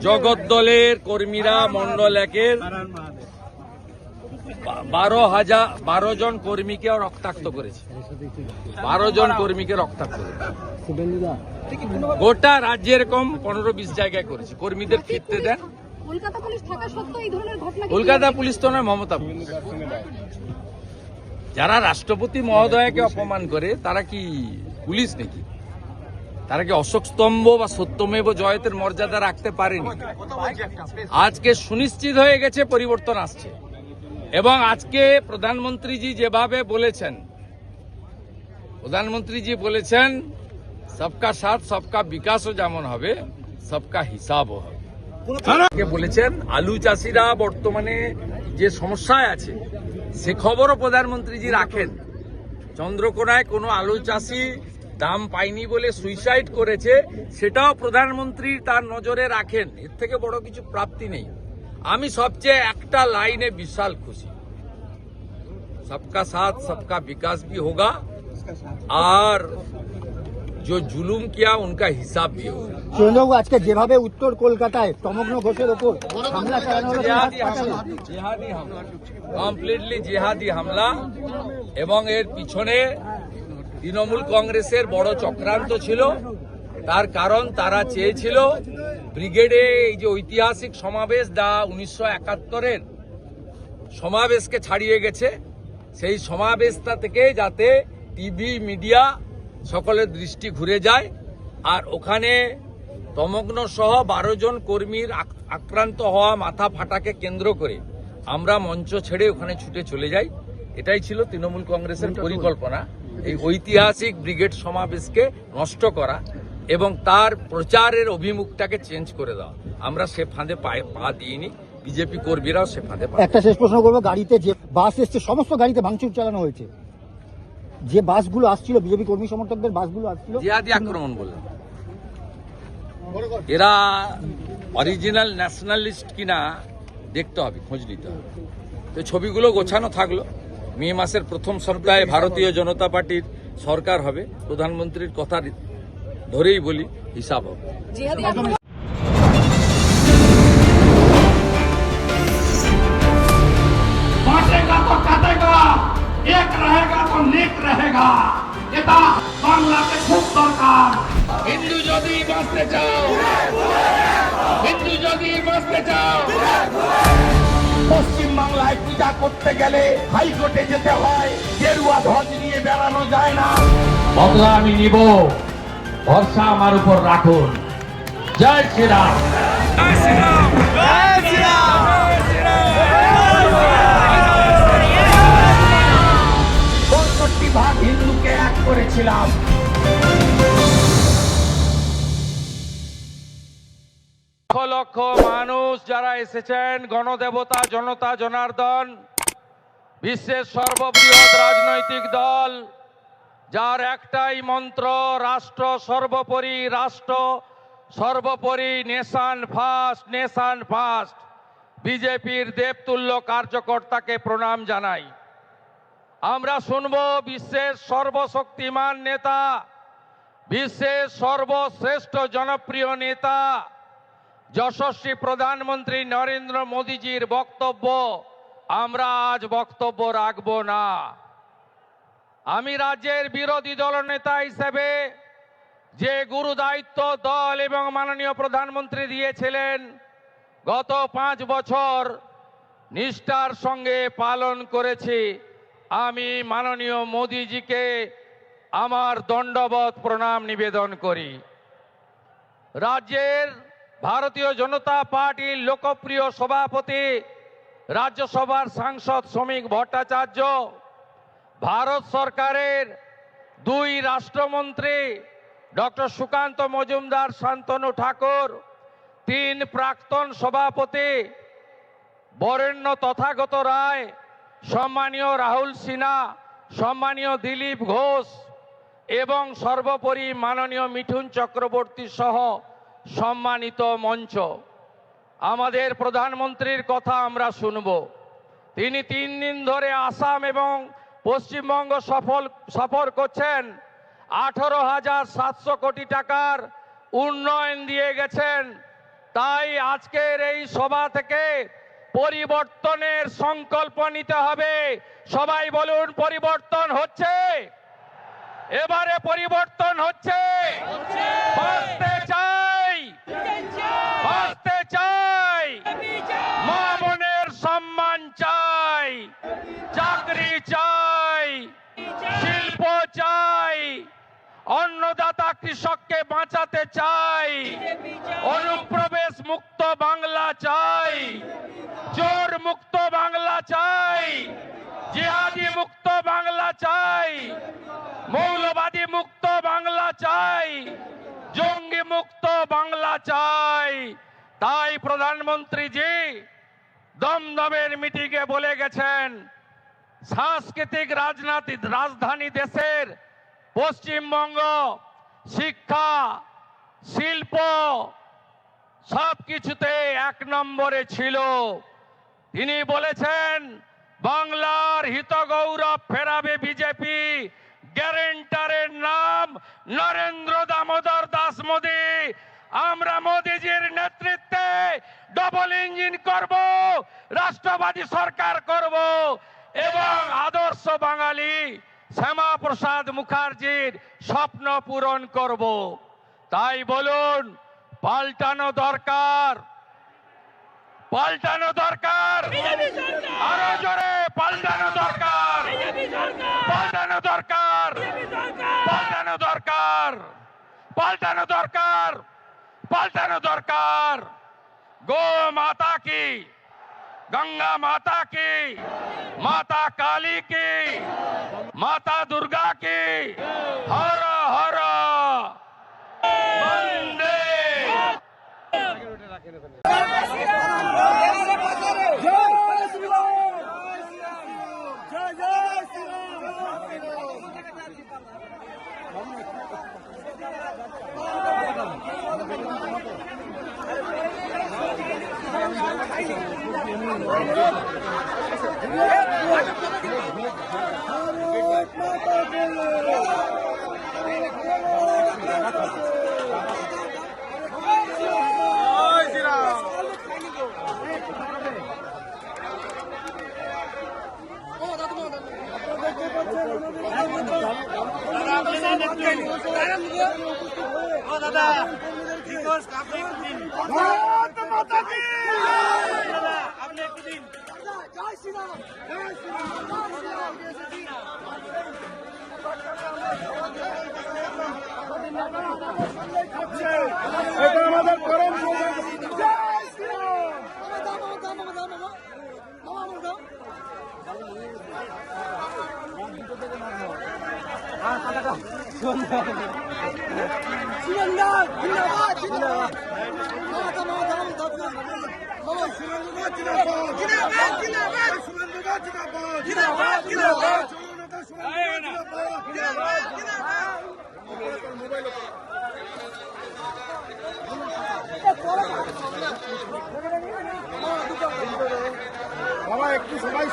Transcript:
জগদ্দলের কর্মীরা মন্ডল একের 12 জন কর্মীকে রক্তাক্ত করেছে। 12 জন কর্মীকে রক্তাক্ত করেছে। গোটা রাজ্যে এরকম 15-20 জায়গায় করেছে। কর্মীদের ফিরতে দেন। কলকাতা পুলিশ তো নয়, মমতা পুলিশ। যারা রাষ্ট্রপতি মহোদয়কে অপমান করে তারা কি পুলিশ নাকি? তারা কি অশোক স্তম্ভ বা সত্যমেব জয়তের মর্যাদা রাখতে পারেনি? আজকে সুনিশ্চিত হয়ে গেছে পরিবর্তন আসছে। এবং আজকে প্রধানমন্ত্রীজি যেভাবে বলেছেন, সবকা সাথ সবকা বিকাশও যেমন হবে, সবকা হিসাবও হবে। বলেছেন আলু চাষিরা বর্তমানে যে সমস্যায় আছে সে খবরও প্রধানমন্ত্রীজি রাখেন। চন্দ্রকোনায় কোনো আলু চাষি দাম পায়নি বলে সুইসাইড করেছে, সেটাও প্রধানমন্ত্রী তার নজরে রাখেন। এর থেকে বড় কিছু প্রাপ্তি নেই। আমি সবচেয়ে একটা লাইনে বিশাল খুশি, सबका साथ सबका विकास भी होगा और जो जुलूम किया उनका हिसाब भी होगा। সুরেন্দ্রবাবু, আজকে যেভাবে উত্তর কলকাতায় তমগ্ন ঘোষের ওপর হামলা চালানো হলো, জিহাদি হামলা, কমপ্লিটলি জিহাদি হামলা, এবং এর পিছনে তৃণমূল কংগ্রেসের বড় চক্রান্ত ছিল। তার কারণ তারা চেয়েছিল ব্রিগেডে এই যে ঐতিহাসিক সমাবেশ, যা 1971-এর সমাবেশকে ছাড়িয়ে গেছে, সেই সমাবেশটা থেকে যাতে টিভি মিডিয়া সকলের দৃষ্টি ঘুরে যায়। আর ওখানে তমগ্ন সহ 12 জন কর্মীর আক্রান্ত হওয়া, মাথা ফাটাকে কেন্দ্র করে আমরা মঞ্চ ছেড়ে ওখানে ছুটে চলে যাই। এটাই ছিল তৃণমূল কংগ্রেসের পরিকল্পনা, এই ঐতিহাসিক ব্রিগেড সমাবেশকে নষ্ট করা এবং তার প্রচারের অভিমুখটাকে চেঞ্জ করে দেওয়া। আমরা সে ফাঁদে পা দিইনি, বিজেপি কর্মীরাও সে ফাঁদে পা। একটা শেষ প্রশ্ন করবো, গাড়িতে যে বাস এসছে সমস্ত গাড়িতে ভাঙচুর চালানো হয়েছে। যে বাসগুলো আসছিল, বিজেপি কর্মী সমর্থকদের বাসগুলো আসছিল, জিহাদি আক্রমণ বললেন। এরা অরিজিনাল ন্যাশনালিস্ট কিনা দেখতে হবে, খোঁজ নিতে হবে। তো ছবিগুলো গোছানো থাকলো। মে মাসের প্রথম সপ্তাহে ভারতীয় জনতা পার্টির সরকার হবে। প্রধানমন্ত্রীর কথা ধরেই বলি, হিসাব হবে। बांटेगा तो काटेगा, एक रहेगा तो नेक रहेगा। এটা বাংলাতে খুব দরকার। হিন্দু যদি বাঁচতে চাও, পশ্চিম বাংলায় পূজা করতে গেলে হাইকোর্টে যেতে হয়, গেরুয়া ধ্বজ নিয়ে বেড়ানো যায় না। বদলা আমি নিব, ভরসা আমার উপর রাখুন। জয় শ্রীরাম। 65 ভাগ হিন্দুকে এক করেছিলাম। লক্ষ লক্ষ মানুষ যারা এসেছেন, গণদেবতা জনতা জনার্দন, বিশ্বের সর্ববৃহৎ রাজনৈতিক দল, যার একটাই মন্ত্র, রাষ্ট্র সর্বোপরি, রাষ্ট্র সর্বোপরি, নেশন ফার্স্ট, নেশন ফার্স্ট। বিজেপির দেবতুল্য কার্যকর্তাকে প্রণাম জানাই। আমরা শুনব বিশ্বের সর্বশক্তিমান নেতা, বিশ্বের সর্বশ্রেষ্ঠ জনপ্রিয় নেতা, যশস্বী প্রধানমন্ত্রী নরেন্দ্র মোদীজির বক্তব্য। আমরা আজ বক্তব্য রাখব না। আমি রাজ্যের বিরোধী দলনেতা হিসেবে যে গুরু দায়িত্ব দল এবং মাননীয় প্রধানমন্ত্রী দিয়েছিলেন, গত 5 বছর নিষ্ঠার সঙ্গে পালন করেছি। আমি মাননীয় মোদীজিকে আমার দণ্ডবত প্রণাম নিবেদন করি। রাজ্যের ভারতীয় জনতা পার্টির লোকপ্রিয় সভাপতি, রাজ্যসভার সাংসদ শ্রমিক ভট্টাচার্য, ভারত সরকারের 2 রাষ্ট্রমন্ত্রী ডক্টর সুকান্ত মজুমদার, শান্তনু ঠাকুর, 3 প্রাক্তন সভাপতি বরেণ্য তথাগত রায়, সম্মানীয় রাহুল সিনহা, সম্মানীয় দিলীপ ঘোষ এবং সর্বোপরি মাননীয় মিঠুন চক্রবর্তী সহ সম্মানিত মঞ্চ। আমাদের প্রধানমন্ত্রীর কথা আমরা শুনব। তিনি 3 দিন ধরে আসাম এবং পশ্চিমবঙ্গ সফর করছেন। 18,700 কোটি টাকার উন্নয়ন দিয়ে গেছেন। তাই আজকের এই সভা থেকে পরিবর্তনের সংকল্প নিতে হবে। সবাই বলুন, পরিবর্তন হচ্ছে, এবারে পরিবর্তন হচ্ছে। বাঁচতে চাই, বাঁচতে চাই, মা বোনের সম্মান চাই, চাকরি চাই, শিল্প চাই, অন্নদাতা কৃষককে বাঁচাতে চাই, অনুপ্রবেশ মুক্ত বাংলা চাই, চোর মুক্ত বাংলা চাই, জিহাদি মুক্ত বাংলা চাই, মৌলবাদী মুক্ত বাংলা চাই, জঙ্গি মুক্ত বাংলা চাই। তাই প্রধানমন্ত্রীজি দমদমের মিটিংয়ে বলে গেছেন, সাংস্কৃতিক রাজধানী দেশের পশ্চিমবঙ্গ শিক্ষা, শিল্প সবকিছুতে 1 নম্বরে ছিল। তিনি বলেছেন, বাংলার হিত গৌরব ফেরাবে বিজেপি, গ্যারেন্টারের নাম নরেন্দ্র দামোদর দাস মোদী। আমরা মোদীজির নেতৃত্বে ডবল ইঞ্জিন করব, রাষ্ট্রবাদী সরকার করব এবং আদর্শ বাঙালি শ্যামা প্রসাদ মুখার্জির স্বপ্ন পূরণ করব। তাই বলুন, পাল্টানো দরকার, পাল্টানো দরকার, আরো জোরে পাল্টানো দরকার, পাল্টানো দরকার, পাল্টানো দরকার, পাল্টানো দরকার, পাল্টানো দরকার। গো মাতা কি, गंगा माता की, माता काली की, माता दुर्गा की, हर हर वंदे। বাবা একটু সবাই